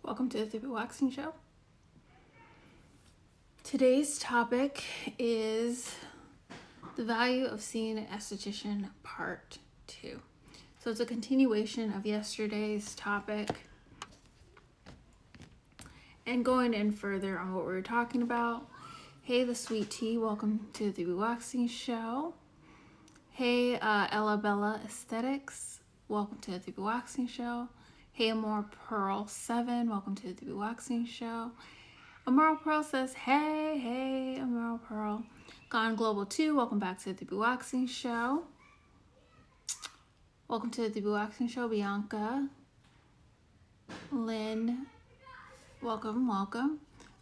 Welcome to the Three Waxing Show. Today's topic is the value of seeing an esthetician part 2. So it's a continuation of yesterday's topic and going in further on what we were talking about. Hey, the sweet tea, welcome to the Three Waxing Show. Hey, Ella Bella Aesthetics, welcome to the Three Waxing Show. Hey, Amore Pearl 7, welcome to the Three Waxing Show. Amore Pearl says, hey, Amore Pearl. Gone Global 2, welcome back to the Three Waxing Show. Welcome to the Three Waxing Show, Bianca. Lynn, welcome.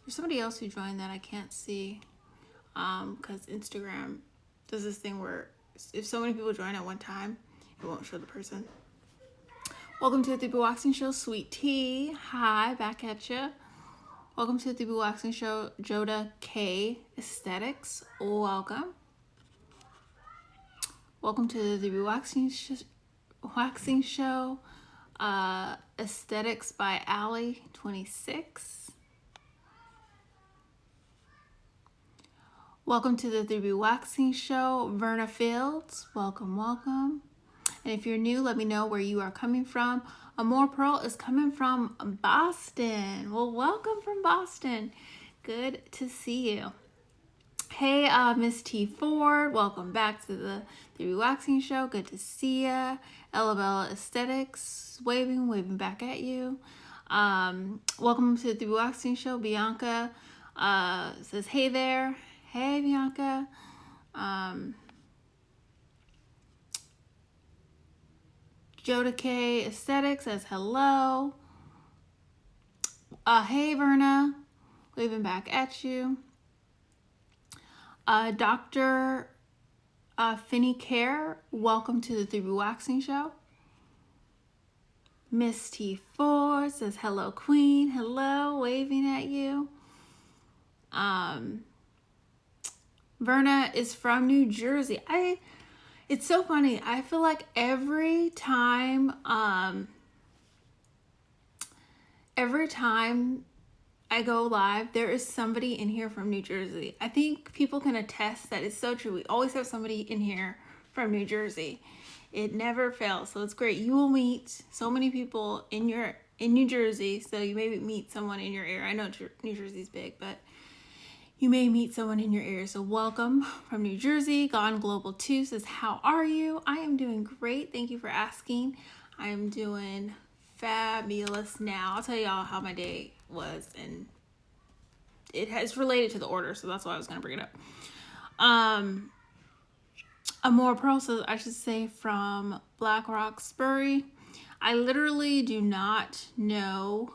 There's somebody else who joined that I can't see because Instagram does this thing where if so many people join at one time, it won't show the person. Welcome to the Three Waxing Show, Sweet Tea. Hi, back at ya. Welcome to the Three Waxing Show, Joda K Aesthetics. Welcome. Welcome to the Three Waxing Show, Aesthetics by Allie 26. Welcome to the Three Waxing Show, Verna Fields. Welcome. And if you're new, let me know where you are coming from. Amore Pearl is coming from Boston. Well, welcome from Boston. Good to see you. Hey, Miss T Ford, welcome back to the Three Waxing Show. Good to see ya. Ella Bella Aesthetics, waving back at you. Welcome to the Three Waxing Show. Bianca says, hey there. Hey, Bianca. Joda K Aesthetics says hello. Hey, Verna. Waving back at you. Dr. Finny Care, welcome to the Three Waxing Show. Miss T4 says hello, Queen. Hello, waving at you. Verna is from New Jersey. It's so funny. I feel like every time I go live, there is somebody in here from New Jersey. I think people can attest that it's so true. We always have somebody in here from New Jersey. It never fails. So it's great. You will meet so many people in New Jersey. So you may meet someone in your area. I know New Jersey's big, but you may meet someone in your area. So welcome from New Jersey. Gone Global 2 says, how are you? I am doing great. Thank you for asking. I am doing fabulous now. I'll tell y'all how my day was, and it's related to the order, so that's why I was going to bring it up. Amore Pearl says, I should say from Black Roxbury. I literally do not know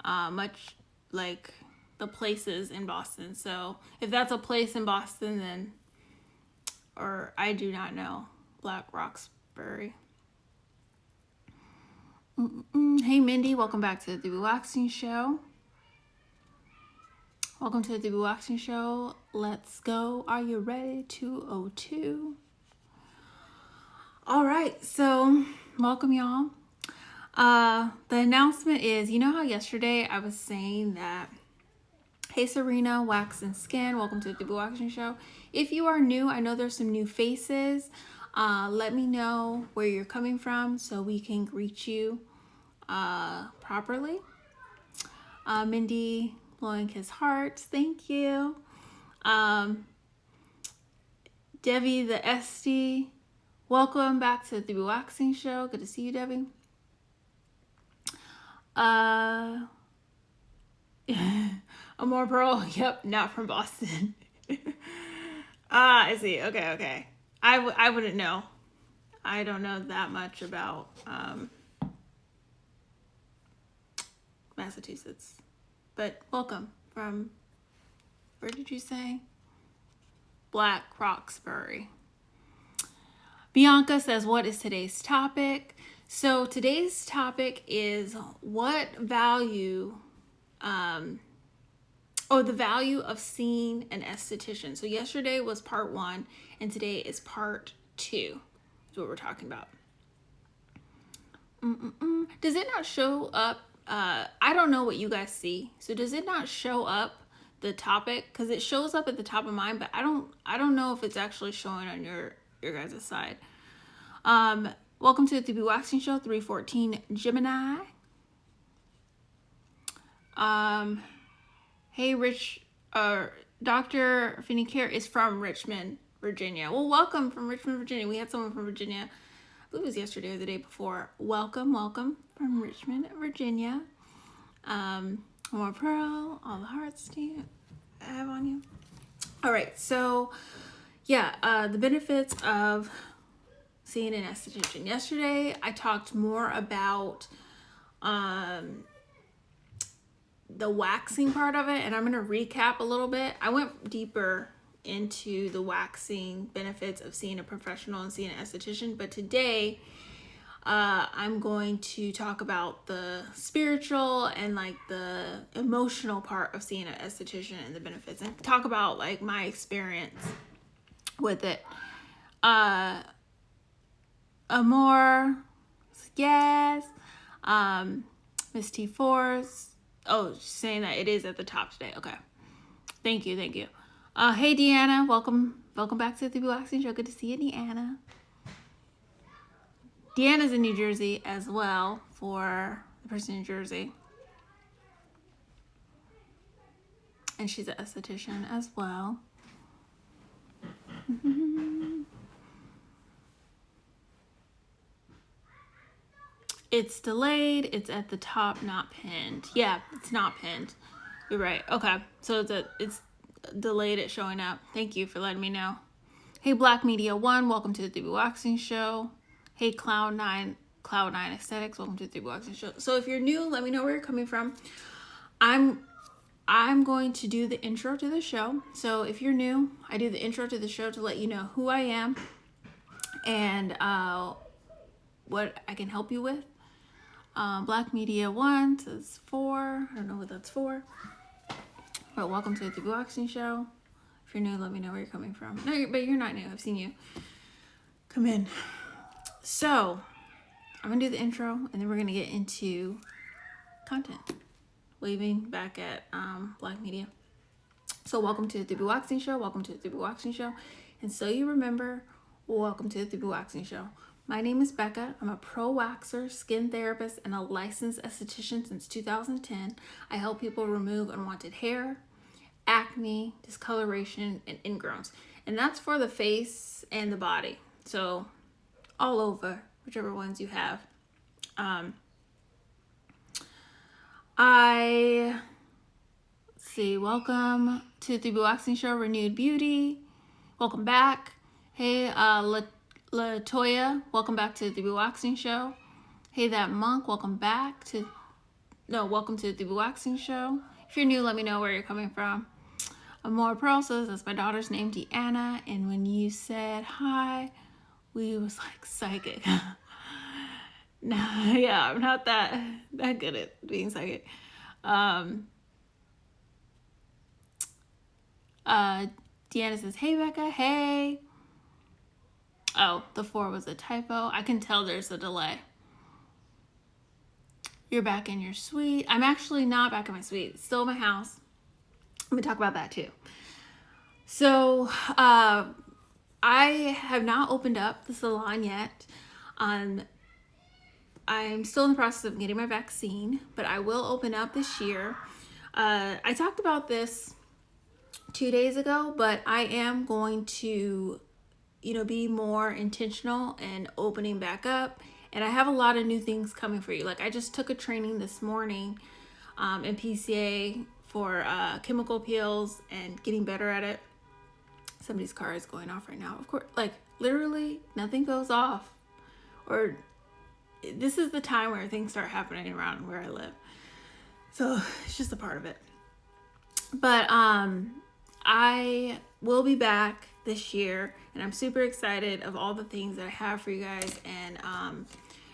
much like the places in Boston. So if that's a place in Boston, then, or I do not know Black Roxbury. Hey, Mindy, welcome back to the Three Waxing Show. Welcome to the Three Waxing Show. Let's go. Are you ready? 202. All right. So welcome, y'all. The announcement is, you know how yesterday I was saying that, hey, Serena, Wax and Skin, welcome to the Three Waxing Show. If you are new, I know there's some new faces. Let me know where you're coming from so we can greet you properly. Mindy, blowing his heart, thank you. Debbie the Esty, welcome back to the Three Waxing Show. Good to see you, Debbie. Amore Pearl, yep, not from Boston. I see. Okay. I wouldn't know. I don't know that much about Massachusetts. But welcome from, where did you say? Black Roxbury. Bianca says, what is today's topic? So today's topic is what value, the value of seeing an esthetician. So yesterday was part 1 and today is part 2 is what we're talking about. Does it not show up I don't know what you guys see. So does it not show up the topic? Because it shows up at the top of mine, but I don't know if it's actually showing on your guys' side. Welcome to the 3B Waxing Show, 314 Gemini. Hey, Dr. Finney Care is from Richmond, Virginia. Well, welcome from Richmond, Virginia. We had someone from Virginia, I believe it was yesterday or the day before. Welcome from Richmond, Virginia. More pearl, all the hearts I have on you. All right, so yeah, the benefits of seeing an esthetician. Yesterday, I talked more about the waxing part of it, and I'm going to recap a little bit. I went deeper into the waxing benefits of seeing a professional and seeing an esthetician, but today I'm going to talk about the spiritual and like the emotional part of seeing an esthetician and the benefits, and talk about like my experience with it. Amor, yes. Miss T4's. Oh, she's saying that it is at the top today. Okay. Thank you. Hey, Deanna. Welcome back to the 3B Waxing Show. Good to see you, Deanna. Deanna's in New Jersey as well, for the person in New Jersey. And she's an esthetician as well. It's delayed. It's at the top, not pinned. Yeah, it's not pinned. You're right. Okay, so it's delayed at showing up. Thank you for letting me know. Hey, Black Media 1, welcome to the 3B Waxing Show. Hey, Cloud9 Aesthetics, welcome to the 3B Waxing Show. So if you're new, let me know where you're coming from. I'm going to do the intro to the show. So if you're new, I do the intro to the show to let you know who I am and what I can help you with. Black Media 1 says 4. I don't know what that's for. But welcome to the 3B Waxing Show. If you're new, let me know where you're coming from. No, but you're not new. I've seen you. Come in. So, I'm going to do the intro, and then we're going to get into content. Waving back at Black Media. So, welcome to the 3B Waxing Show. Welcome to the 3B Waxing Show. And so you remember, welcome to the 3B Waxing Show. My name is Becca. I'm a pro waxer, skin therapist, and a licensed esthetician since 2010. I help people remove unwanted hair, acne, discoloration, and ingrowns. And that's for the face and the body. So all over, whichever ones you have. Welcome to the 3B Waxing Show, Renewed Beauty. Welcome back. Hey, Latoya, welcome back to the 3B Waxing Show. Hey, that monk, welcome to the 3B Waxing Show. If you're new, let me know where you're coming from. Amor Pearl says, that's my daughter's name, Deanna, and when you said hi, we was like psychic. No, yeah, I'm not that good at being psychic. Deanna says, hey, Becca, hey. Oh, the 4 was a typo. I can tell there's a delay. You're back in your suite. I'm actually not back in my suite. It's still in my house. Let me talk about that too. So, I have not opened up the salon yet. I'm still in the process of getting my vaccine, but I will open up this year. I talked about this 2 days ago, but I am going to be more intentional and opening back up. And I have a lot of new things coming for you. Like I just took a training this morning in PCA for chemical peels and getting better at it. Somebody's car is going off right now. Of course, like literally nothing goes off. Or this is the time where things start happening around where I live. So it's just a part of it. But I will be back this year, and I'm super excited of all the things that I have for you guys, and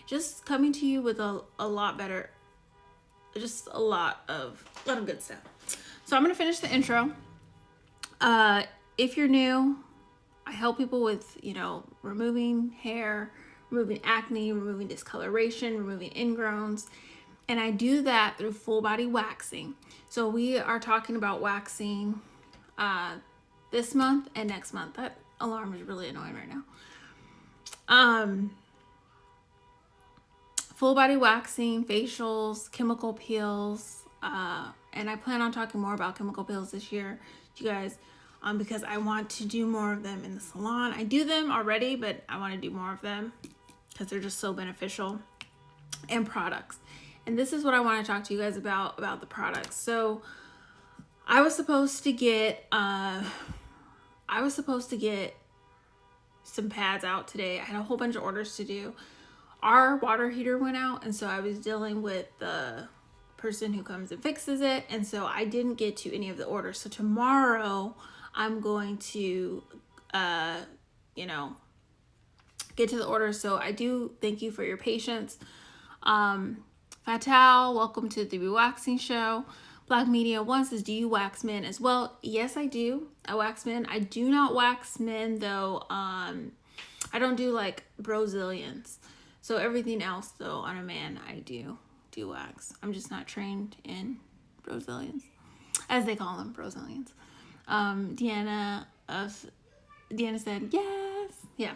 just coming to you with a lot better, just a lot of good stuff. So I'm gonna finish the intro. If you're new, I help people with removing hair, removing acne, removing discoloration, removing ingrowns, And I do that through full body waxing. So we are talking about waxing this month and next month. That alarm is really annoying right now. Full body waxing, facials, chemical peels, and I plan on talking more about chemical peels this year, you guys, because I want to do more of them in the salon. I do them already, but I want to do more of them because they're just so beneficial. And products. And this is what I want to talk to you guys about the products. So I was supposed to get some pads out today. I had a whole bunch of orders to do. Our water heater went out, and so I was dealing with the person who comes and fixes it, and so I didn't get to any of the orders. So tomorrow I'm going to get to the orders. So I do thank you for your patience. Fatal, welcome to the Waxing Show. Black Media One says, do you wax men as well? Yes, I do. I wax men. I do not wax men though. I don't do like Brazilians. So everything else though on a man, I do wax. I'm just not trained in Brazilians, as they call them, Brazilians. Deanna said yes. Yeah.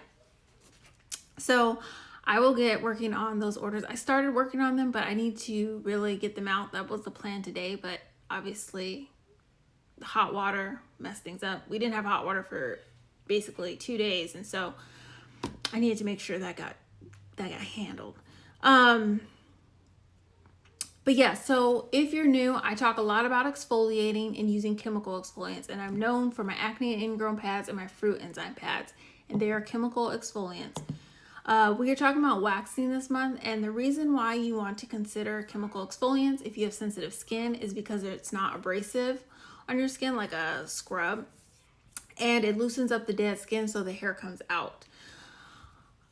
So I will get working on those orders. I started working on them, but I need to really get them out. That was the plan today, but obviously the hot water messed things up. We didn't have hot water for basically 2 days, and so I needed to make sure that got handled. But yeah, so if you're new, I talk a lot about exfoliating and using chemical exfoliants, and I'm known for my acne and ingrown pads and my fruit enzyme pads, and they are chemical exfoliants. We are talking about waxing this month, and the reason why you want to consider chemical exfoliants if you have sensitive skin is because it's not abrasive on your skin like a scrub, and it loosens up the dead skin so the hair comes out.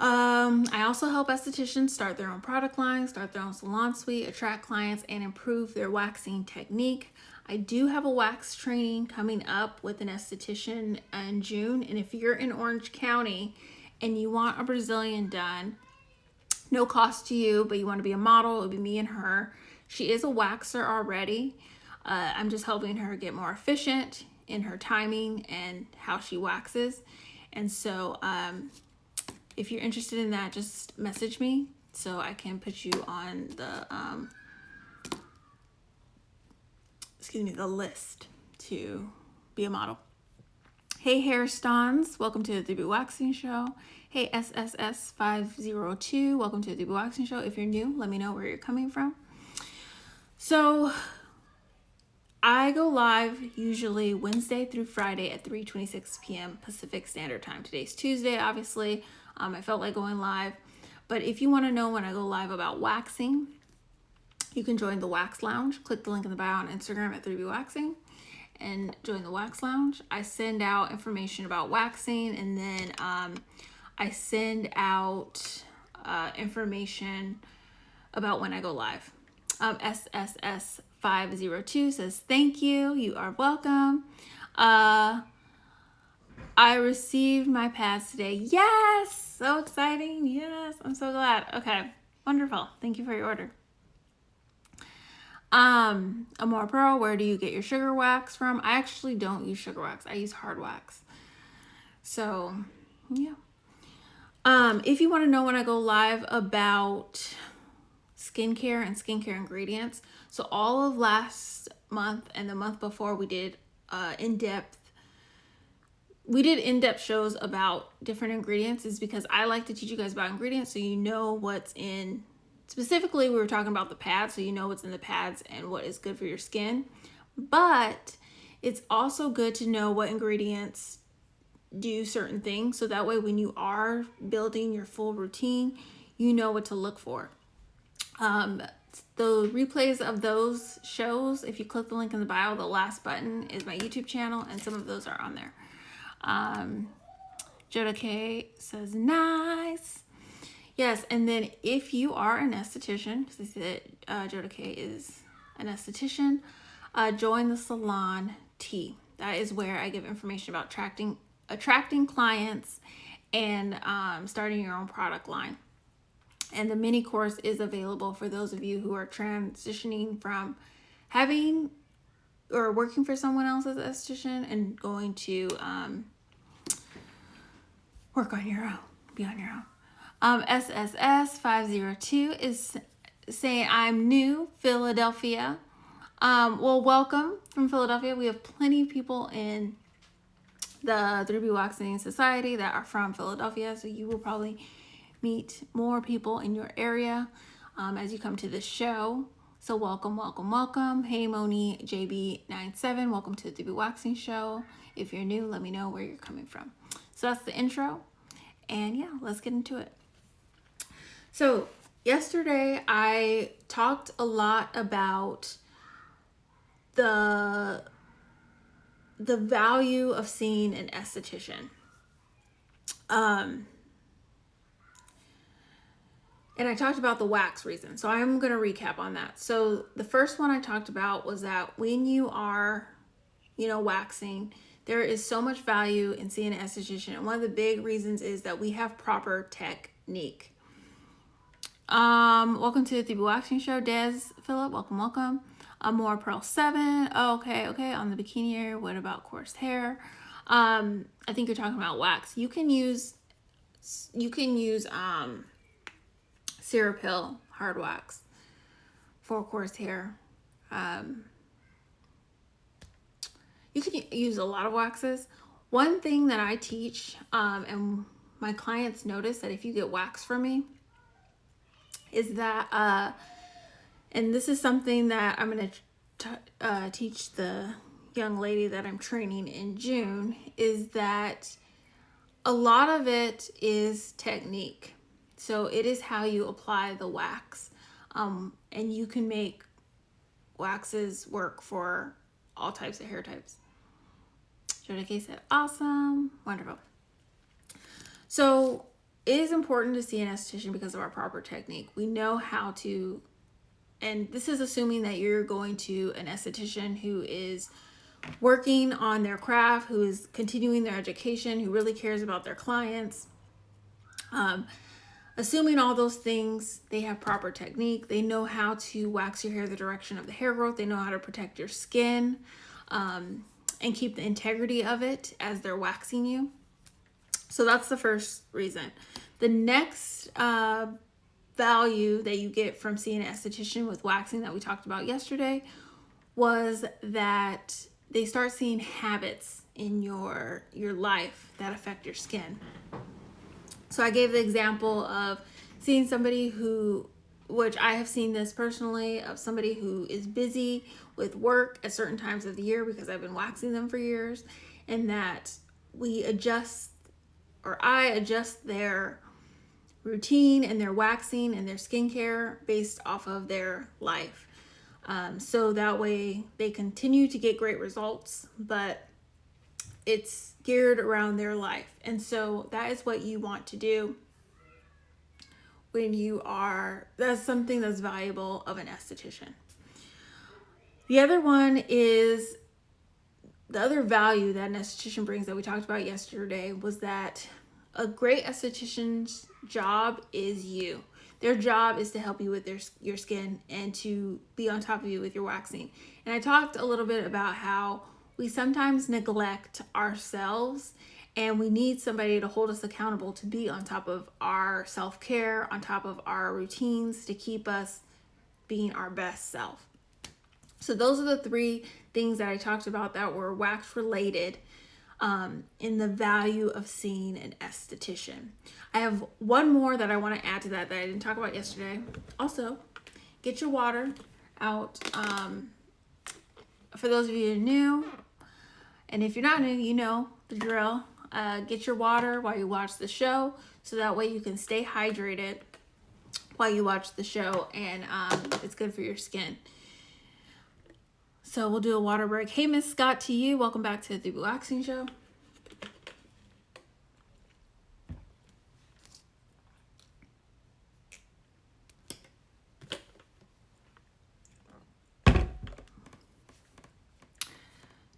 I also help estheticians start their own product line, start their own salon suite, attract clients, and improve their waxing technique. I do have a wax training coming up with an esthetician in June, and if you're in Orange County and you want a Brazilian done, no cost to you, but you want to be a model, it would be me and her. She is a waxer already. I'm just helping her get more efficient in her timing and how she waxes. And so if you're interested in that, just message me so I can put you on the list to be a model. Hey Hair Stons, welcome to the Debut Waxing Show. Hey SSS502, welcome to the Debut Waxing Show. If you're new, let me know where you're coming from. So I go live usually Wednesday through Friday at 3:26 p.m. Pacific Standard Time. Today's Tuesday, obviously. I felt like going live. But if you want to know when I go live about waxing, you can join the Wax Lounge. Click the link in the bio on Instagram at 3B Waxing and join the Wax Lounge. I send out information about waxing, and then I send out information about when I go live. SSS502 says, thank you. You are welcome. I received my pads today. Yes! So exciting. Yes, I'm so glad. Okay, wonderful. Thank you for your order. Amore Pearl, where do you get your sugar wax from? I actually don't use sugar wax. I use hard wax. So, yeah. If you want to know when I go live about skincare and skincare ingredients, so all of last month and the month before we did in-depth shows about different ingredients, is because I like to teach you guys about ingredients so you know what's in. Specifically, we were talking about the pads, so you know what's in the pads and what is good for your skin. But it's also good to know what ingredients do certain things, so that way when you are building your full routine, you know what to look for. The replays of those shows, if you click the link in the bio, the last button is my YouTube channel, and some of those are on there. Joda K says, nice. Yes, and then if you are an esthetician, because they said Joda K is an esthetician, join the Salon Tea. That is where I give information about attracting clients and starting your own product line. And the mini course is available for those of you who are transitioning from having or working for someone else as an esthetician and going to work on your own, be on your own. SSS 502 is saying, I'm new, Philadelphia. Well, welcome from Philadelphia. We have plenty of people in the 3B Waxing Society that are from Philadelphia, so you will probably meet more people in your area as you come to the show. So welcome, welcome, welcome. Hey, Moni JB97, welcome to the 3B Waxing Show. If you're new, let me know where you're coming from. So that's the intro, and yeah, let's get into it. So yesterday I talked a lot about the value of seeing an esthetician. And I talked about the wax reason. So I'm going to recap on that. So the first one I talked about was that when you are, waxing, there is so much value in seeing an esthetician. And one of the big reasons is that we have proper technique. Welcome to the 3B Waxing Show, Des Phillip. Welcome, welcome. More Pearl 7. Oh, okay. On the bikini area. What about coarse hair? I think you're talking about wax. You can use Cerapil hard wax for coarse hair. You can use a lot of waxes. One thing that I teach, and my clients notice that if you get wax from me, is that, and this is something that I'm going to teach the young lady that I'm training in June, is that a lot of it is technique. So it is how you apply the wax. And you can make waxes work for all types of hair types. Jodeke said, awesome. Wonderful. So it is important to see an esthetician because of our proper technique. We know how to, and this is assuming that you're going to an esthetician who is working on their craft, who is continuing their education, who really cares about their clients. Assuming all those things, they have proper technique. They know how to wax your hair the direction of the hair growth. They know how to protect your skin and keep the integrity of it as they're waxing you. So that's the first reason. The next value that you get from seeing an esthetician with waxing that we talked about yesterday was that they start seeing habits in your life that affect your skin. So I gave the example of seeing somebody who, which I have seen this personally, of somebody who is busy with work at certain times of the year because I've been waxing them for years, and that we adjust, or I adjust their routine and their waxing and their skincare based off of their life. So that way they continue to get great results, but it's geared around their life. And so that is what you want to do when you are, that's something that's valuable of an esthetician. The other one is, the other value that an esthetician brings that we talked about yesterday was that a great esthetician's job is you. Their job is to help you with your skin and to be on top of you with your waxing. And I talked a little bit about how we sometimes neglect ourselves, and we need somebody to hold us accountable to be on top of our self-care, on top of our routines, to keep us being our best self. So those are the three things that I talked about that were wax related in the value of seeing an esthetician. I have one more that I want to add to that I didn't talk about yesterday. Also, get your water out. For those of you who are new, and if you're not new, you know the drill. Get your water while you watch the show, so that way you can stay hydrated while you watch the show, and it's good for your skin. So we'll do a water break. Hey, Miss Scott, to you. Welcome back to the 3B Waxing Show.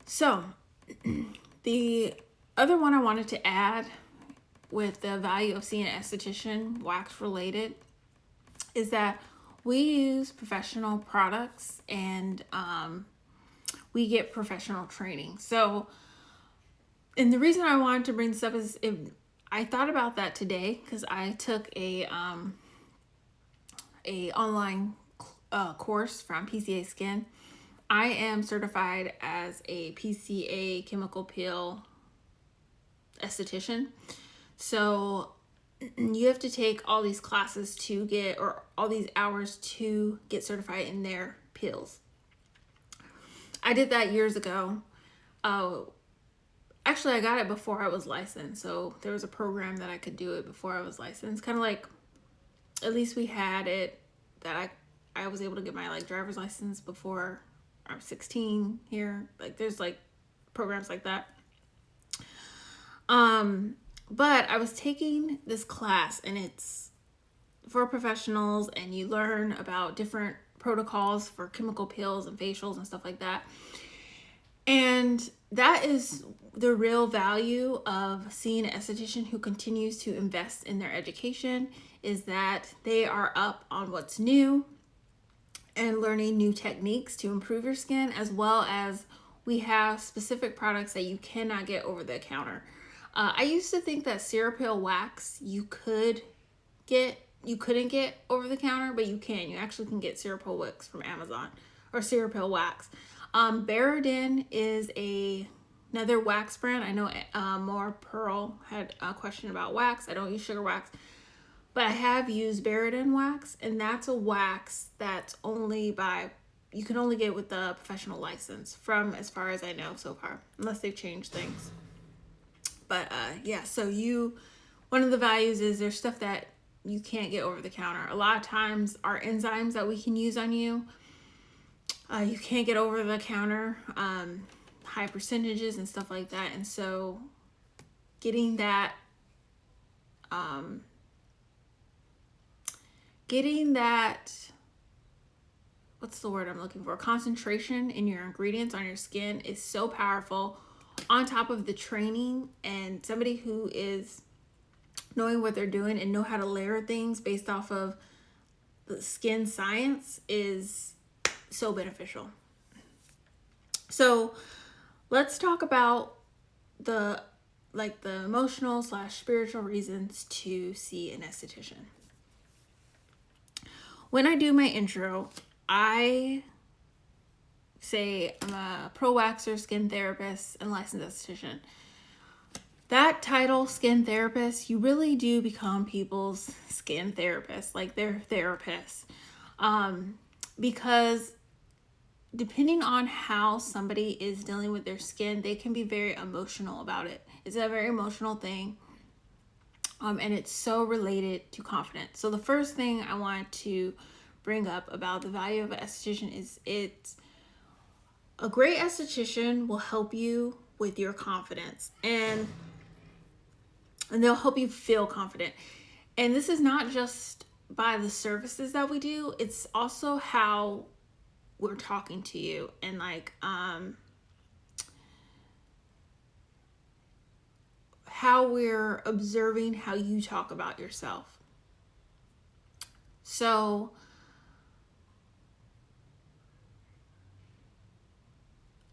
So the other one I wanted to add with the value of seeing an esthetician, wax related, is that we use professional products and we get professional training. So, and the reason I wanted to bring this up is I thought about that today because I took a online course from PCA Skin. I am certified as a PCA chemical peel esthetician. So you have to take all these classes to get, or all these hours to get certified in their peels. I did that years ago. Actually, I got it before I was licensed. So there was a program that I could do it before I was licensed. Kind of like, at least we had it that I was able to get my like driver's license before I was 16 here. Like there's like programs like that. But I was taking this class and it's for professionals and you learn about different protocols for chemical peels and facials and stuff like that. And that is the real value of seeing an esthetician who continues to invest in their education, is that they are up on what's new and learning new techniques to improve your skin, as well as we have specific products that you cannot get over the counter. I used to think that Cerapeal wax you couldn't get over the counter, but you can. You actually can get Cerapeal wax from Amazon, or Cerapeal wax. Baradin is another wax brand. I know More Pearl had a question about wax. I don't use sugar wax, but I have used Baradin wax, and that's a wax that's you can only get with the professional license, from as far as I know so far, unless they've changed things. But yeah, so one of the values is there's stuff that you can't get over the counter. A lot of times our enzymes that we can use on you, you can't get over the counter, high percentages and stuff like that. And so getting that what's the word I'm looking for? Concentration in your ingredients on your skin is so powerful, on top of the training and somebody who is knowing what they're doing and know how to layer things based off of the skin science is so beneficial. So let's talk about the emotional / spiritual reasons to see an esthetician. When I do my intro, I say I'm a pro waxer, skin therapist, and licensed esthetician. That title, skin therapist, you really do become people's skin therapist, like their therapist. Because depending on how somebody is dealing with their skin, they can be very emotional about it. It's a very emotional thing. And it's so related to confidence. So the first thing I wanted to bring up about the value of an esthetician is a great esthetician will help you with your confidence, and they'll help you feel confident. And this is not just by the services that we do, it's also how we're talking to you, and how we're observing how you talk about yourself. So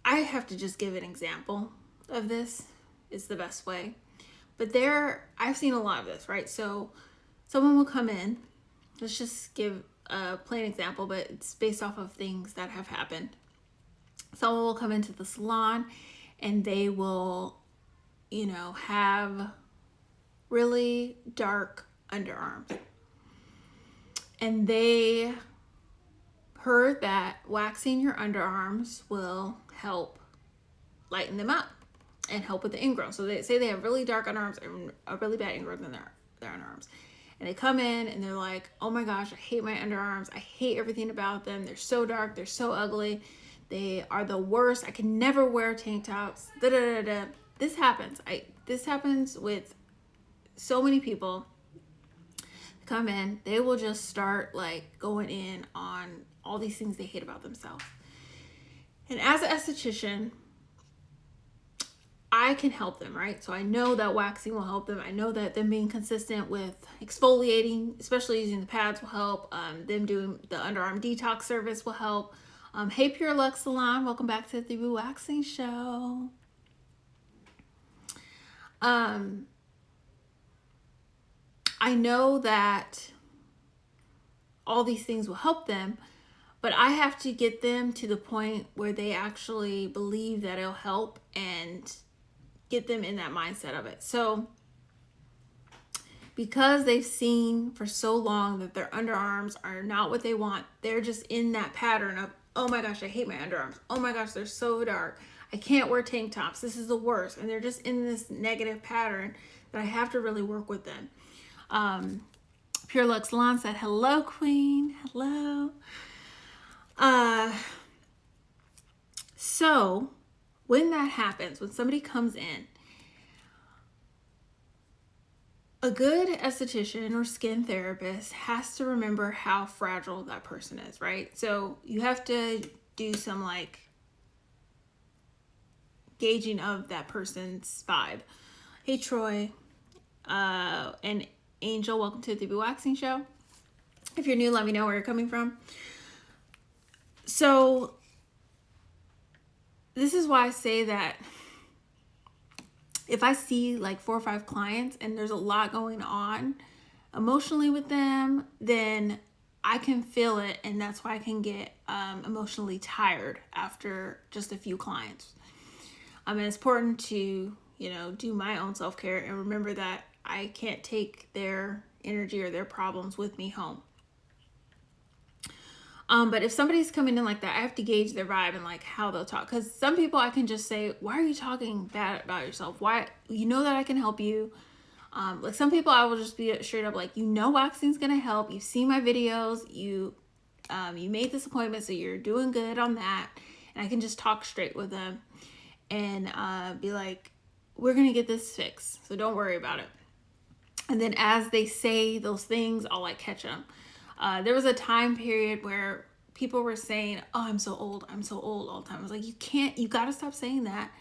I have to just give an example of this, is the best way. But I've seen a lot of this, right? So someone will come in, let's just give a plain example, but it's based off of things that have happened. Someone will come into the salon and they will, have really dark underarms. And they heard that waxing your underarms will help lighten them up and help with the ingrowth. So they say they have really dark underarms and a really bad ingrowth in their underarms. And they come in and they're like, oh my gosh, I hate my underarms. I hate everything about them. They're so dark. They're so ugly. They are the worst. I can never wear tank tops. This happens. This happens with so many people. Come in, they will just start going in on all these things they hate about themselves. And as an esthetician, I can help them, right? So I know that waxing will help them. I know that them being consistent with exfoliating, especially using the pads, will help. Them doing the underarm detox service will help. Hey, Pure Luxe Salon, welcome back to the Waxing Show. I know that all these things will help them, but I have to get them to the point where they actually believe that it'll help and get them in that mindset of it. So because they've seen for so long that their underarms are not what they want, they're just in that pattern of, oh my gosh, I hate my underarms. Oh my gosh, they're so dark. I can't wear tank tops. This is the worst. And they're just in this negative pattern that I have to really work with them. Pure Luxe Salon said, hello, Queen. Hello. So when that happens, when somebody comes in, a good esthetician or skin therapist has to remember how fragile that person is, right? So you have to do some like gauging of that person's vibe. Hey, Troy, and Angel, welcome to the Waxing Show. If you're new, let me know where you're coming from. So this is why I say that if I see like 4 or 5 clients and there's a lot going on emotionally with them, then I can feel it, and that's why I can get emotionally tired after just a few clients. And it's important to, do my own self-care and remember that I can't take their energy or their problems with me home. But if somebody's coming in like that, I have to gauge their vibe and like how they'll talk. Because some people I can just say, why are you talking bad about yourself? Why? You know that I can help you. Like some people I will just be straight up like, waxing's going to help. You've seen my videos. You made this appointment, so you're doing good on that. And I can just talk straight with them and be like, we're going to get this fixed. So don't worry about it. And then as they say those things, I'll like catch them. There was a time period where people were saying, oh, I'm so old all the time. I was like, you got to stop saying that,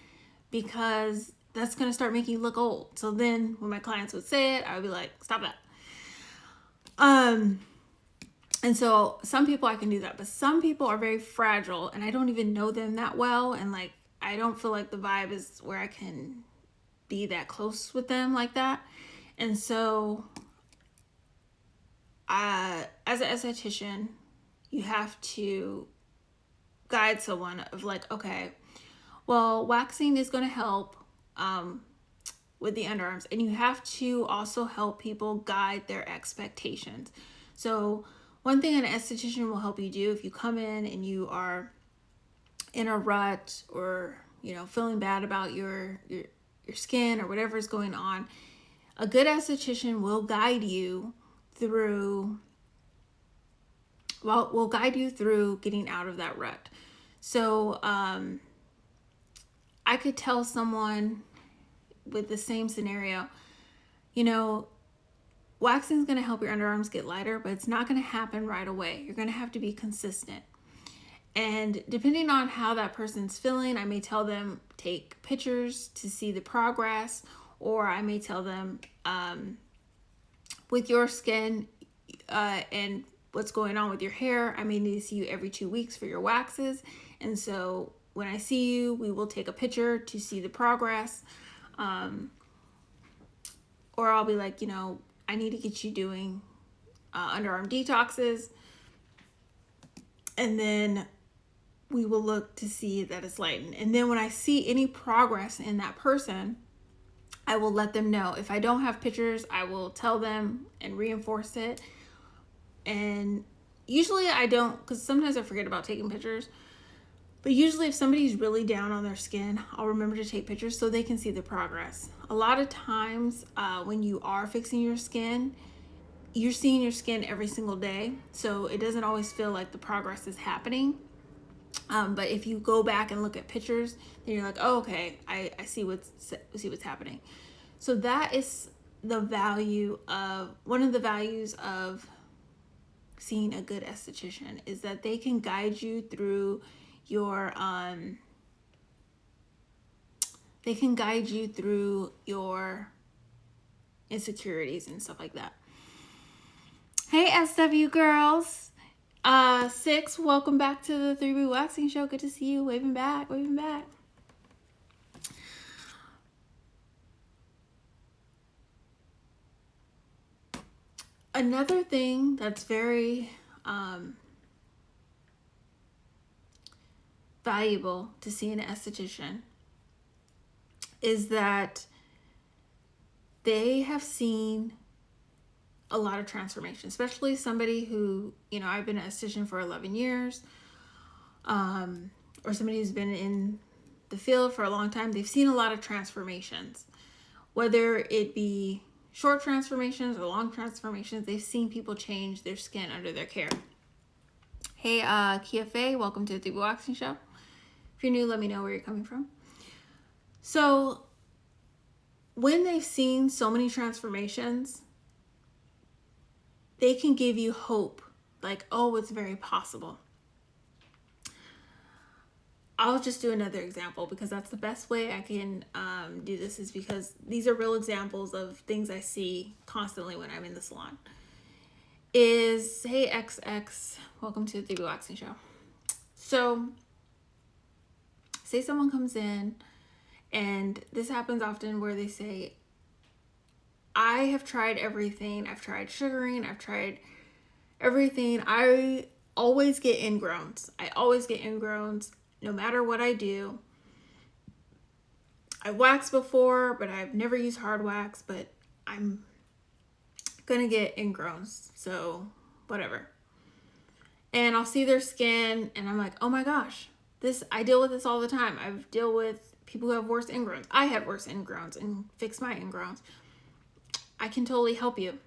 because that's going to start making you look old. So then when my clients would say it, I would be like, stop that. And so some people I can do that, but some people are very fragile and I don't even know them that well. And like, I don't feel like the vibe is where I can be that close with them like that. And so as an esthetician, you have to guide someone of like, okay, well, waxing is going to help with the underarms, and you have to also help people guide their expectations. So one thing an esthetician will help you do if you come in and you are in a rut or, feeling bad about your skin or whatever is going on, a good esthetician will guide you through getting out of that rut. So I could tell someone with the same scenario, waxing is going to help your underarms get lighter, but it's not going to happen right away. You're going to have to be consistent. And depending on how that person's feeling, I may tell them take pictures to see the progress, or I may tell them with your skin and what's going on with your hair, I may need to see you every 2 weeks for your waxes. And so when I see you, we will take a picture to see the progress. Or I'll be like, I need to get you doing underarm detoxes. And then we will look to see that it's lightened. And then when I see any progress in that person, I will let them know. If I don't have pictures, I will tell them and reinforce it. And usually I don't, because sometimes I forget about taking pictures. But usually if somebody's really down on their skin, I'll remember to take pictures so they can see the progress. A lot of times when you are fixing your skin, you're seeing your skin every single day. So it doesn't always feel like the progress is happening. But if you go back and look at pictures, then you're like, oh, okay, I see what's happening. So that is one of the values of seeing a good esthetician, is that they can guide you through your they can guide you through your insecurities and stuff like that. Hey, SW girls. 6, welcome back to the 3B Waxing Show. Good to see you. Waving back, waving back. Another thing that's very valuable to see in an esthetician is that they have seen a lot of transformation, especially somebody who, I've been an esthetician for 11 years, or somebody who's been in the field for a long time. They've seen a lot of transformations, whether it be short transformations or long transformations. They've seen people change their skin under their care. Hey, Kia Faye, welcome to the Waxing Show. If you're new, let me know where you're coming from. So when they've seen so many transformations, they can give you hope, like, oh, it's very possible. I'll just do another example because that's the best way I can do this, is because these are real examples of things I see constantly when I'm in the salon. Hey, XX, welcome to the Waxing Show. So say someone comes in, and this happens often, where they say, I have tried everything. I've tried sugaring. I've tried everything. I always get ingrowns. No matter what I do. I waxed before, but I've never used hard wax, but I'm gonna get ingrowns. So whatever. And I'll see their skin and I'm like, oh my gosh, I deal with this all the time. I've dealt with people who have worse ingrowns. I had worse ingrowns and fixed my ingrowns. I can totally help you.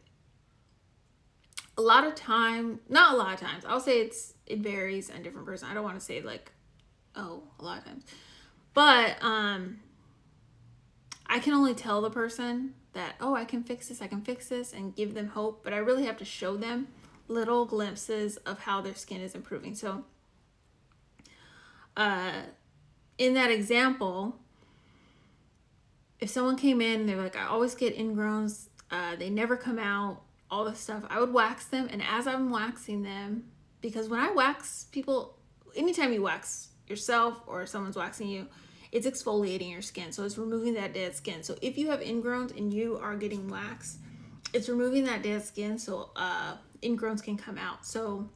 Not a lot of times, I'll say it varies on different person. I don't want to say like, oh, a lot of times. But I can only tell the person that, oh, I can fix this, and give them hope. But I really have to show them little glimpses of how their skin is improving. So in that example, if someone came in and they're like, I always get ingrowns, they never come out, all this stuff, I would wax them. And as I'm waxing them, because when I wax people, anytime you wax yourself or someone's waxing you, it's exfoliating your skin. So it's removing that dead skin. So if you have ingrowns and you are getting wax, it's removing that dead skin, so ingrowns can come out. So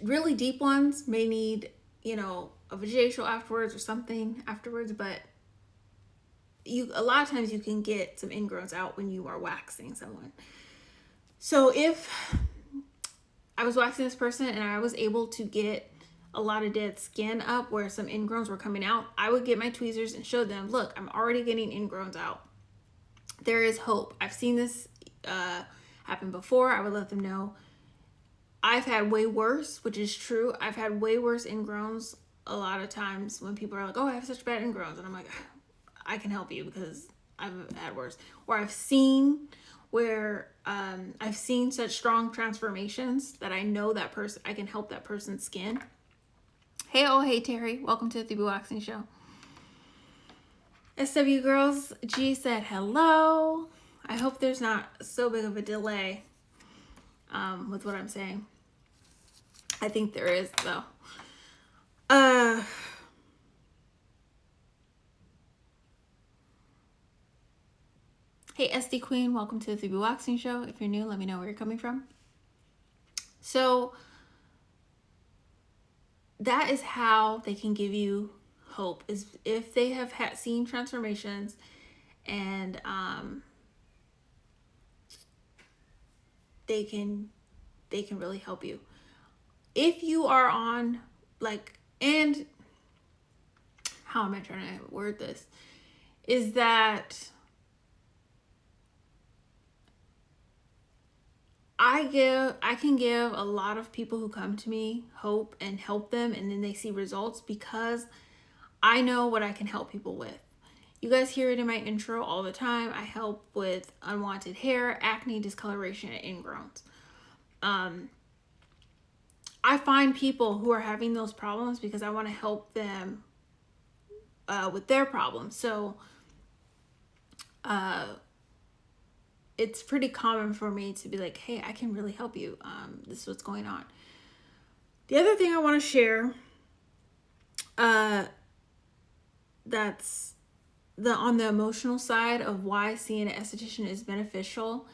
really deep ones may need, a vajacial afterwards or something afterwards, but a lot of times you can get some ingrowns out when you are waxing someone. So if I was waxing this person and I was able to get a lot of dead skin up where some ingrowns were coming out, I would get my tweezers and show them, look, I'm already getting ingrowns out. There is hope. I've seen this happen before. I would let them know. I've had way worse, which is true. I've had way worse ingrowns a lot of times when people are like, oh, I have such bad ingrowns. And I'm like, I can help you because I've had worse. Or I've seen such strong transformations that I know that person, I can help that person's skin. Hey Terry, welcome to the Waxing Show. SW Girls G said hello. I hope there's not so big of a delay with what I'm saying. I think there is though. Hey SD Queen, welcome to the Waxing Show. If you're new, let me know where you're coming from. So that is how they can give you hope, is if they have seen transformations and they can really help you. If you are on and how am I trying to word this, is that I can give a lot of people who come to me hope and help them, and then they see results because I know what I can help people with. You guys hear it in my intro all the time. I help with unwanted hair, acne, discoloration, and ingrowns. I find people who are having those problems because I want to help them with their problems. So it's pretty common for me to be like, hey, I can really help you. This is what's going on. The other thing I want to share, that's on the emotional side of why seeing an esthetician is beneficial,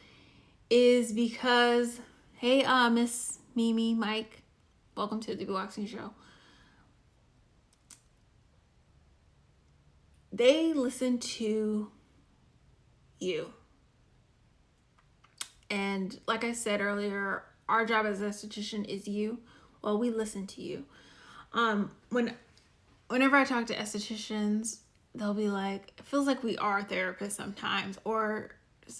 is because, hey, Miss Mimi, Mike, welcome to the Waxing Show. They listen to you. And like I said earlier, our job as an esthetician is you. Well, we listen to you. Whenever I talk to estheticians, they'll be like, it feels like we are therapists sometimes. Or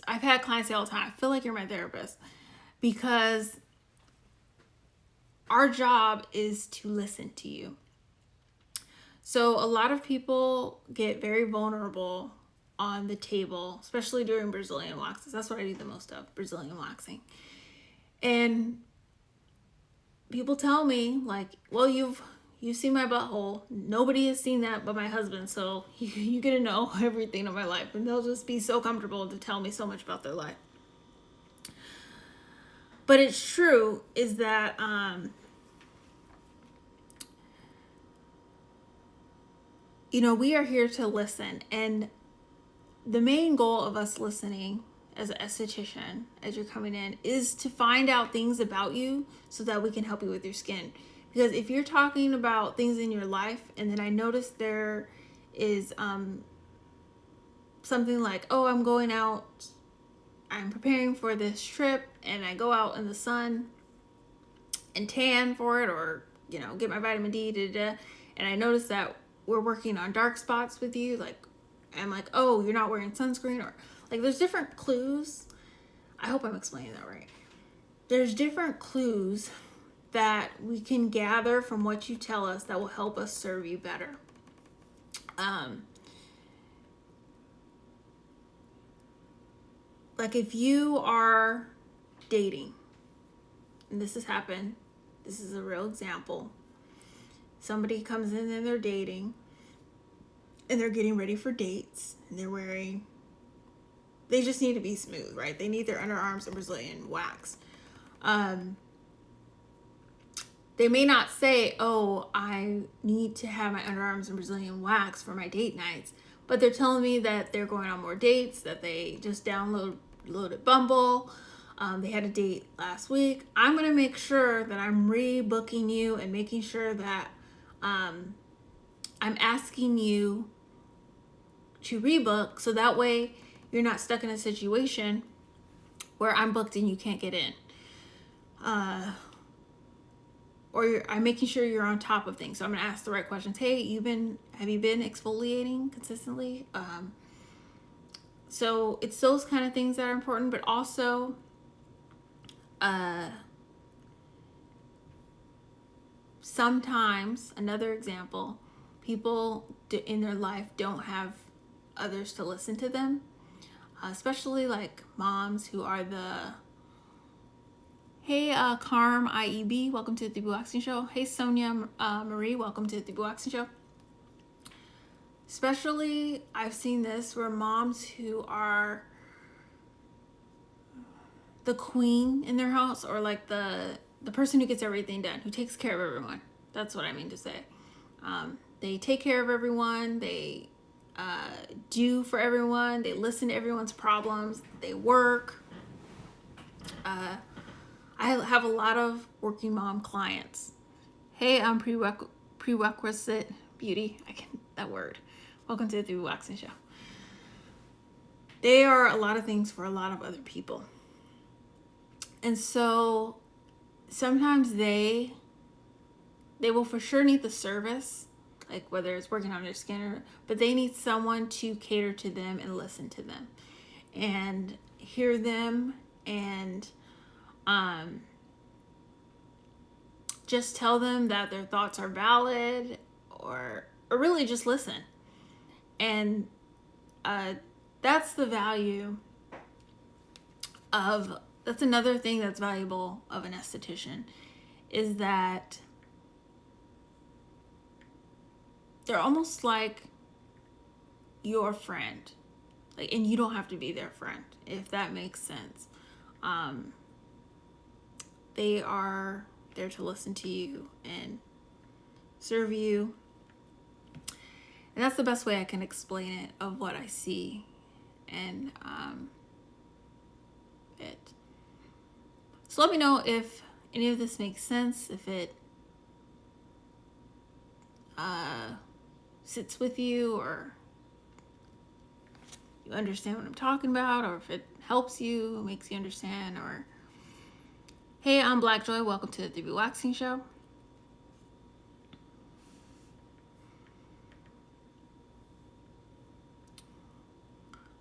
I've had clients say all the time, I feel like you're my therapist. Because our job is to listen to you. So a lot of people get very vulnerable on the table, especially during Brazilian waxes. That's what I do the most of, Brazilian waxing. And people tell me, like, well, you've seen my butthole. Nobody has seen that but my husband, so you get to know everything of my life. And they'll just be so comfortable to tell me so much about their life. But it's true, is that we are here to listen. And the main goal of us listening as an esthetician, as you're coming in, is to find out things about you so that we can help you with your skin. Because if you're talking about things in your life, and then I notice there is something like, oh, I'm going out, I'm preparing for this trip, and I go out in the sun and tan for it, or get my vitamin D, and I notice that we're working on dark spots with you, like I'm like, oh, you're not wearing sunscreen, or like there's different clues. I hope I'm explaining that right. There's different clues that we can gather from what you tell us that will help us serve you better. Like if you are dating, and this has happened, this is a real example. Somebody comes in and they're dating, and they're getting ready for dates, and they just need to be smooth, right? They need their underarms and Brazilian wax. They may not say, oh, I need to have my underarms and Brazilian wax for my date nights, but they're telling me that they're going on more dates, that they just downloaded Bumble. They had a date last week. I'm going to make sure that I'm rebooking you and making sure that I'm asking you to rebook, so that way you're not stuck in a situation where I'm booked and you can't get in. Or I'm making sure you're on top of things. So I'm going to ask the right questions. Hey, have you been exfoliating consistently? So it's those kind of things that are important, but also sometimes, another example, people in their life don't have others to listen to them, especially like moms who are hey, Carm IEB, welcome to the Waxing Show. Hey, Sonia Marie, welcome to the Waxing Show. Especially, I've seen this where moms who are the queen in their house, or like the person who gets everything done, who takes care of everyone. That's what I mean to say. They take care of everyone. They do for everyone. They listen to everyone's problems. They work. I have a lot of working mom clients. Hey, I'm prerequisite beauty. That word. Welcome to the Waxing Show. They are a lot of things for a lot of other people. And so sometimes they will for sure need the service, like whether it's working on their skin, but they need someone to cater to them and listen to them and hear them, and just tell them that their thoughts are valid, or really just listen. And that's the value of, that's another thing that's valuable of an esthetician, is that they're almost like your friend. Like, and you don't have to be their friend, if that makes sense. They are there to listen to you and serve you. And that's the best way I can explain it of what I see. And it. So let me know if any of this makes sense, if it sits with you, or you understand what I'm talking about, or if it helps you, makes you understand. Or hey, I'm Black Joy, welcome to the 3B Waxing Show.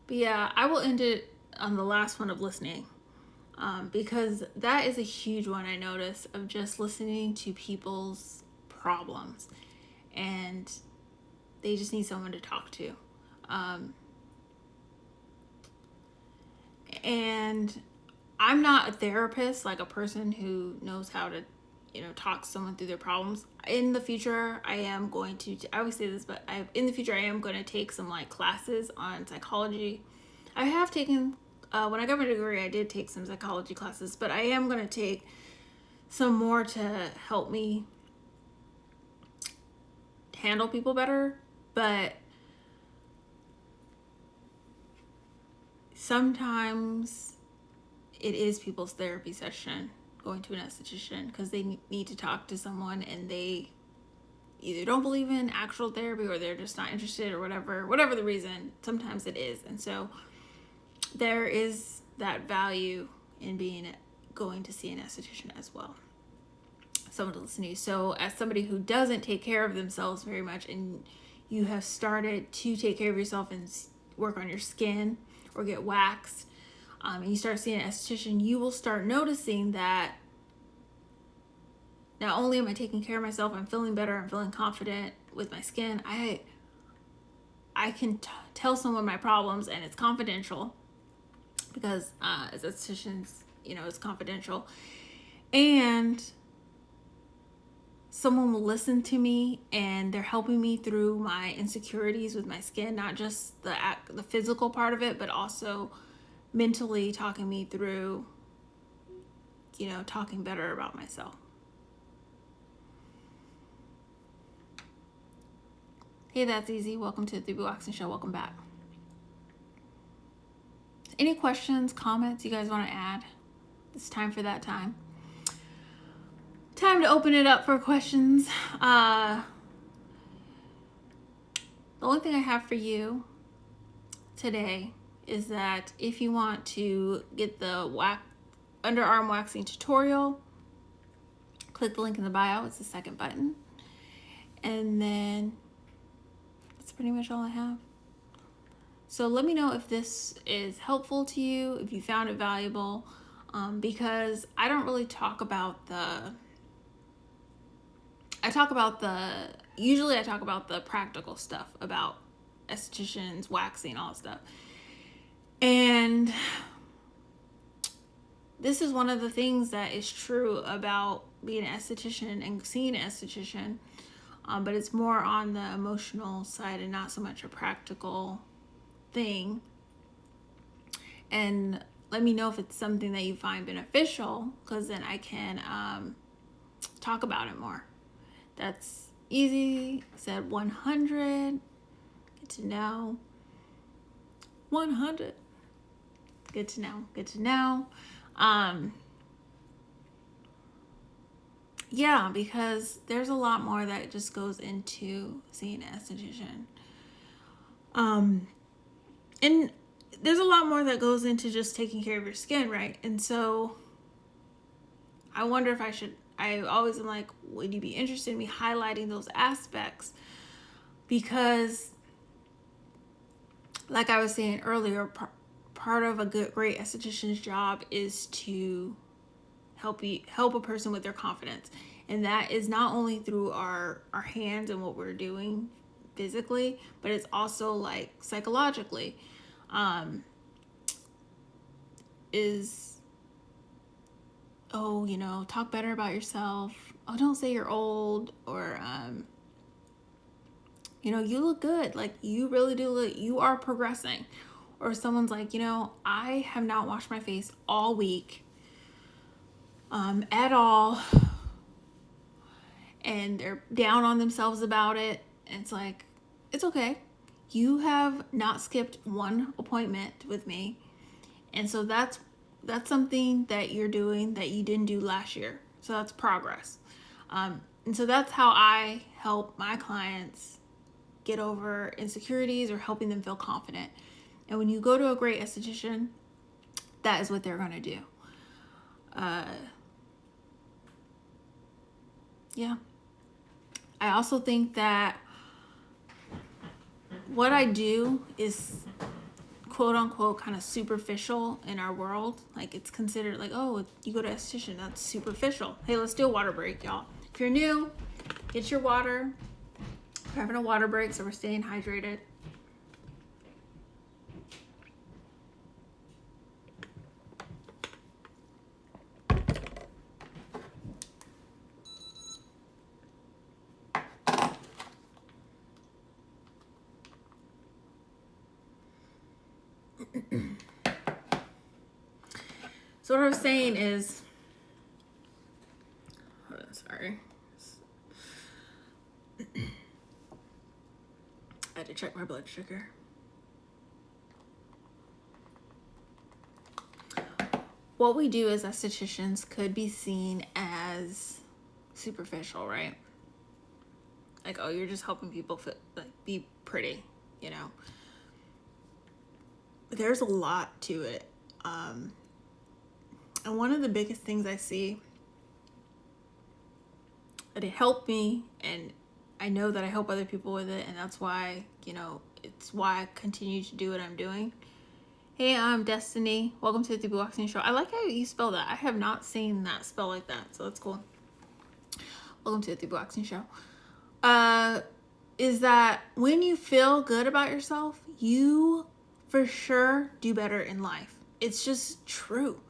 But yeah, I will end it on the last one of listening, because that is a huge one I notice, of just listening to people's problems, and they just need someone to talk to. And I'm not a therapist, like a person who knows how to, talk to someone through their problems. In the future, I am going to, I always say this, but in the future, I am going to take some like classes on psychology. I have taken, when I got my degree, I did take some psychology classes, but I am going to take some more to help me handle people better. But sometimes it is people's therapy session, going to an esthetician, because they need to talk to someone and they either don't believe in actual therapy, or they're just not interested, or whatever the reason. Sometimes it is. And so there is that value in going to see an esthetician as well, someone to listen to you. So as somebody who doesn't take care of themselves very much, and you have started to take care of yourself and work on your skin or get waxed, and you start seeing an esthetician, you will start noticing that not only am I taking care of myself, I'm feeling better, I'm feeling confident with my skin. I can tell someone my problems, and it's confidential, because as estheticians, it's confidential. And someone will listen to me, and they're helping me through my insecurities with my skin, not just the physical part of it, but also mentally talking me through, talking better about myself. Hey, that's easy. Welcome to the 3B Waxing Show. Welcome back. Any questions, comments you guys want to add? It's time for that time. Time to open it up for questions. The only thing I have for you today is that if you want to get the underarm waxing tutorial, click the link in the bio. It's the second button. And then that's pretty much all I have. So let me know if this is helpful to you, if you found it valuable, because I don't really talk about usually I talk about the practical stuff about estheticians, waxing, all that stuff. And this is one of the things that is true about being an esthetician and seeing an esthetician, but it's more on the emotional side and not so much a practical thing. And let me know if it's something that you find beneficial, because then I can talk about it more. That's easy. Said 100. Good to know. 100. Good to know. Good to know. Yeah, because there's a lot more that just goes into seeing an esthetician. And there's a lot more that goes into just taking care of your skin, right? And so I wonder if I always am like, would you be interested in me highlighting those aspects? Because like I was saying earlier, part of a great esthetician's job is to help a person with their confidence. And that is not only through our hands and what we're doing physically, but it's also like psychologically. Talk better about yourself. Oh, don't say you're old, or you know, you look good. Like, you really do look, you are progressing. Or someone's like, you know, I have not washed my face all week at all. And they're down on themselves about it. And it's like, it's okay. You have not skipped one appointment with me. And so that's something that you're doing that you didn't do last year. So that's progress. And so that's how I help my clients get over insecurities or helping them feel confident. And when you go to a great esthetician, that is what they're going to do. Yeah. I also think that what I do is quote unquote kind of superficial in our world. Like, it's considered like, oh, you go to esthetician, that's superficial. Hey, let's do a water break, y'all. If you're new, get your water. We're having a water break, so we're staying hydrated. So what I was saying is, sorry. I had to check my blood sugar. What we do as estheticians could be seen as superficial, right? Like, oh, you're just helping people be pretty, you know. But there's a lot to it. And one of the biggest things I see that it helped me, and I know that I help other people with it, and that's why, you know, it's why I continue to do what I'm doing. Hey, I'm Destiny. Welcome to the Deep Waxing Show. I like how you spell that. I have not seen that spell like that, so that's cool. Welcome to the Deep Waxing Show. Is that when you feel good about yourself, you for sure do better in life. It's just true.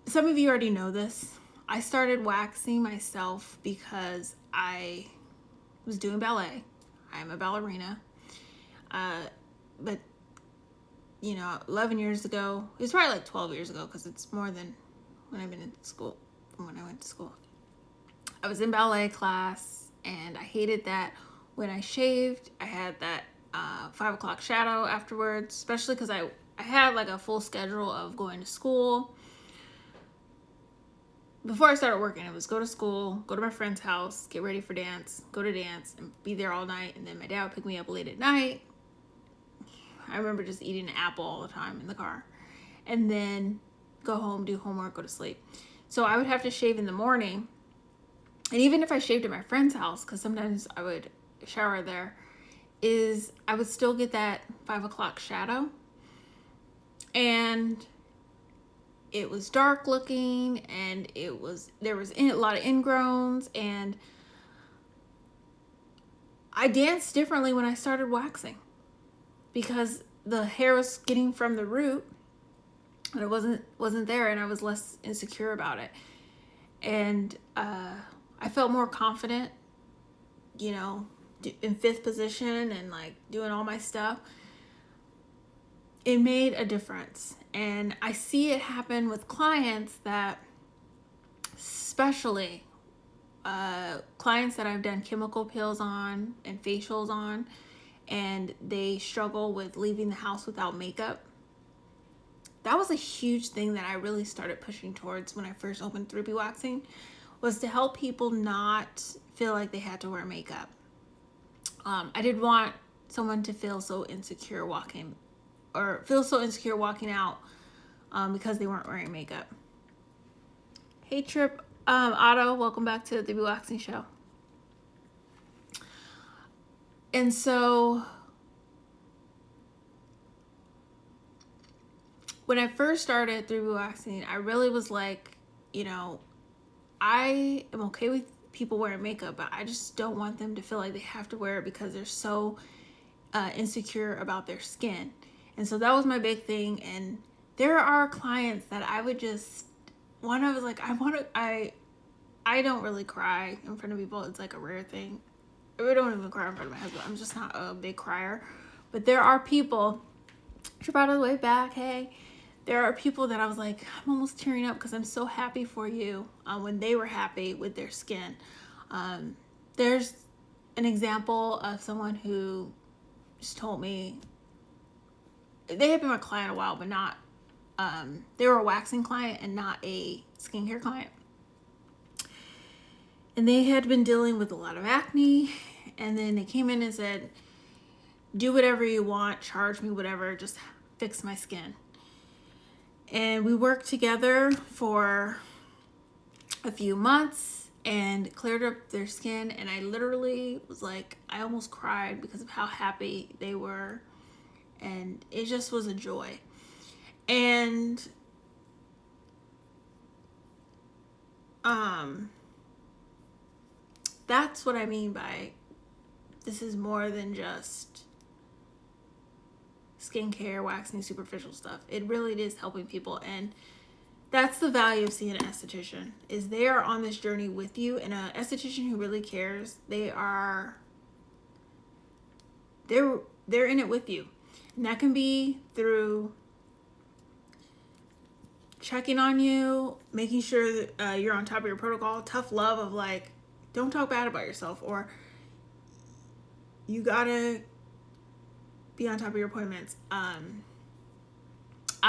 Some of you already know this. I started waxing myself because I was doing ballet. I'm a ballerina. But, you know, 11 years ago, it was probably like 12 years ago, because it's more than when I've been in school, from when I went to school. I was in ballet class, and I hated that when I shaved, I had that 5 o'clock shadow afterwards, especially because I had like a full schedule of going to school. Before I started working, it was go to school, go to my friend's house, get ready for dance, go to dance, and be there all night. And then my dad would pick me up late at night. I remember just eating an apple all the time in the car. And then go home, do homework, go to sleep. So I would have to shave in the morning. And even if I shaved at my friend's house, because sometimes I would shower there, I would still get that 5 o'clock shadow. And it was dark looking, and there was a lot of ingrowns, and I danced differently when I started waxing because the hair was getting from the root, and it wasn't there, and I was less insecure about it. And I felt more confident, you know, in fifth position and like doing all my stuff. It made a difference. And I see it happen with clients that, especially clients that I've done chemical peels on and facials on, and they struggle with leaving the house without makeup. That was a huge thing that I really started pushing towards when I first opened 3B Waxing, was to help people not feel like they had to wear makeup. I didn't want someone to feel so insecure walking out because they weren't wearing makeup. Hey Trip, Otto, welcome back to the 3B Waxing Show. And so when I first started 3B Waxing, I really was like, you know, I am okay with people wearing makeup, but I just don't want them to feel like they have to wear it because they're so insecure about their skin. And so that was my big thing. And there are clients that I would just, one, I was like, I don't really cry in front of people. It's like a rare thing. I don't even cry in front of my husband. I'm just not a big crier. But there are people, trip out of the way back, hey. There are people that I was like, I'm almost tearing up because I'm so happy for you when they were happy with their skin. There's an example of someone who just told me, they had been my client a while, but not, they were a waxing client and not a skincare client. And they had been dealing with a lot of acne. And then they came in and said, do whatever you want, charge me whatever, just fix my skin. And we worked together for a few months and cleared up their skin. And I literally was like, I almost cried because of how happy they were. And it just was a joy. And that's what I mean by this is more than just skincare, waxing, superficial stuff. It really is helping people, and that's the value of seeing an esthetician, is they are on this journey with you, and an esthetician who really cares, they're in it with you. And that can be through checking on you, making sure that you're on top of your protocol, tough love of like, don't talk bad about yourself, or you gotta be on top of your appointments. I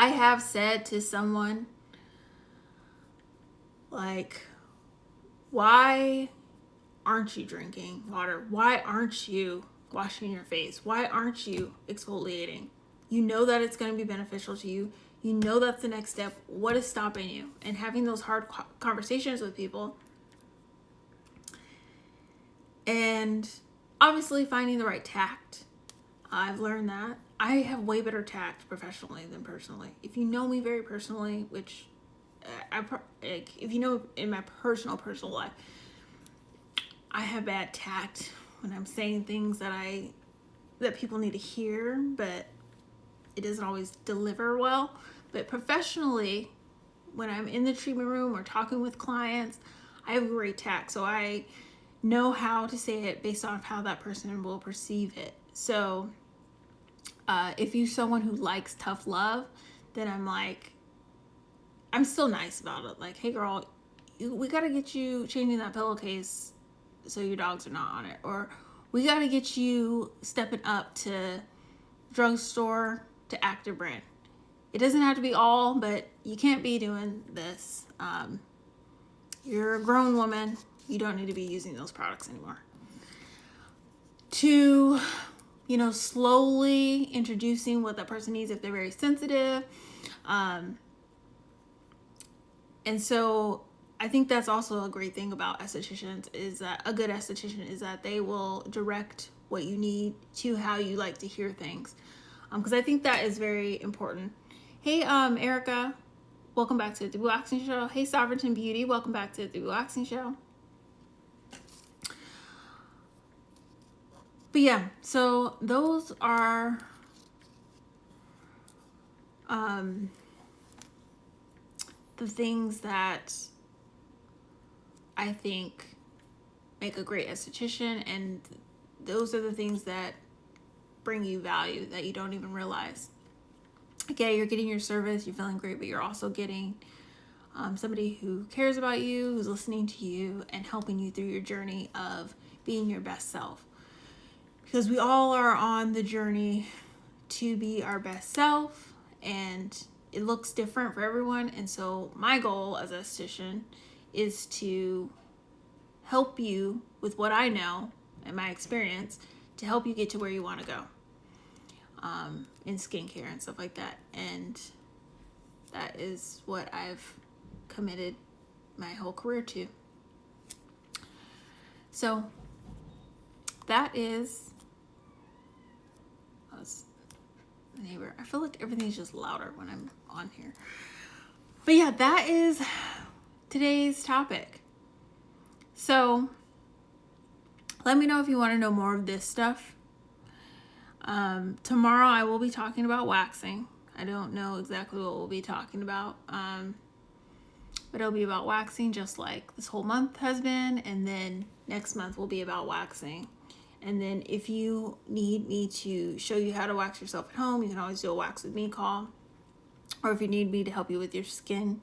have said to someone, like, why aren't you drinking water? Why aren't you washing your face? Why aren't you exfoliating? You know that it's going to be beneficial to you. You know that's the next step. What is stopping you? And having those hard conversations with people. And obviously finding the right tact. I've learned that. I have way better tact professionally than personally. If you know me very personally, which if you know in my personal life, I have bad tact when I'm saying things that people need to hear, but it doesn't always deliver well. But professionally, when I'm in the treatment room or talking with clients, I have great tact. So I know how to say it based on how that person will perceive it. So if you're someone who likes tough love, then I'm still nice about it. Like, hey girl, we got to get you changing that pillowcase so your dogs are not on it. Or we got to get you stepping up to drugstore to active brand. It doesn't have to be all, but you can't be doing this. You're a grown woman. You don't need to be using those products anymore. To, slowly introducing what that person needs if they're very sensitive. And so I think that's also a great thing about estheticians, is that a good esthetician is that they will direct what you need to how you like to hear things. Because I think that is very important. Hey, Erica, welcome back to the Waxing Show. Hey, Sovereignty Beauty, welcome back to the Waxing Show. But yeah, so those are the things that I think make a great esthetician, and those are the things that bring you value that you don't even realize. Okay, you're getting your service, you're feeling great, but you're also getting somebody who cares about you, who's listening to you, and helping you through your journey of being your best self. Because we all are on the journey to be our best self, and it looks different for everyone. And so my goal as an esthetician is to help you with what I know and my experience to help you get to where you want to go in skincare and stuff like that. And that is what I've committed my whole career to. So that is the neighbor. I feel like everything's just louder when I'm on here. But yeah, that is today's topic. So let me know if you want to know more of this stuff. Tomorrow I will be talking about waxing. I don't know exactly what we'll be talking about. but it'll be about waxing just like this whole month has been, and then next month will be about waxing. And then if you need me to show you how to wax yourself at home, you can always do a wax with me call. Or if you need me to help you with your skin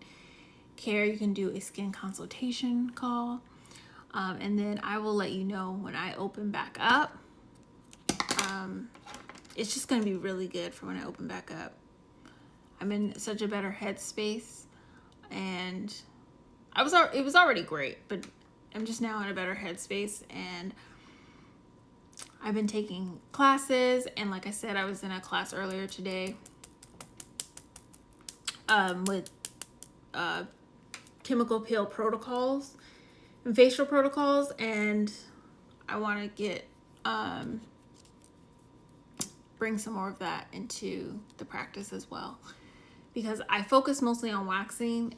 care, you can do a skin consultation call. And then I will let you know when I open back up. It's just going to be really good for when I open back up. I'm in such a better headspace, and it was already great, but I'm just now in a better headspace, and I've been taking classes, and like I said, I was in a class earlier today with chemical peel protocols and facial protocols, and I want to get bring some more of that into the practice as well, because I focus mostly on waxing,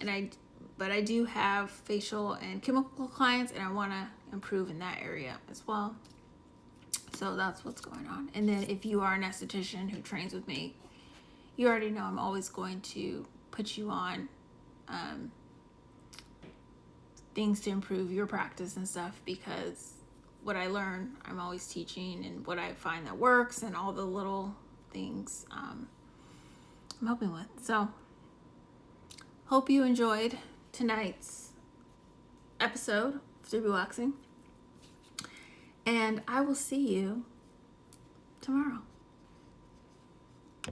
but I do have facial and chemical clients, and I want to improve in that area as well. So that's what's going on. And then if you are an esthetician who trains with me, you already know I'm always going to put you on things to improve your practice and stuff, because what I learn, I'm always teaching, and what I find that works, and all the little things I'm helping with. So hope you enjoyed tonight's episode of Derby Waxing, and I will see you tomorrow.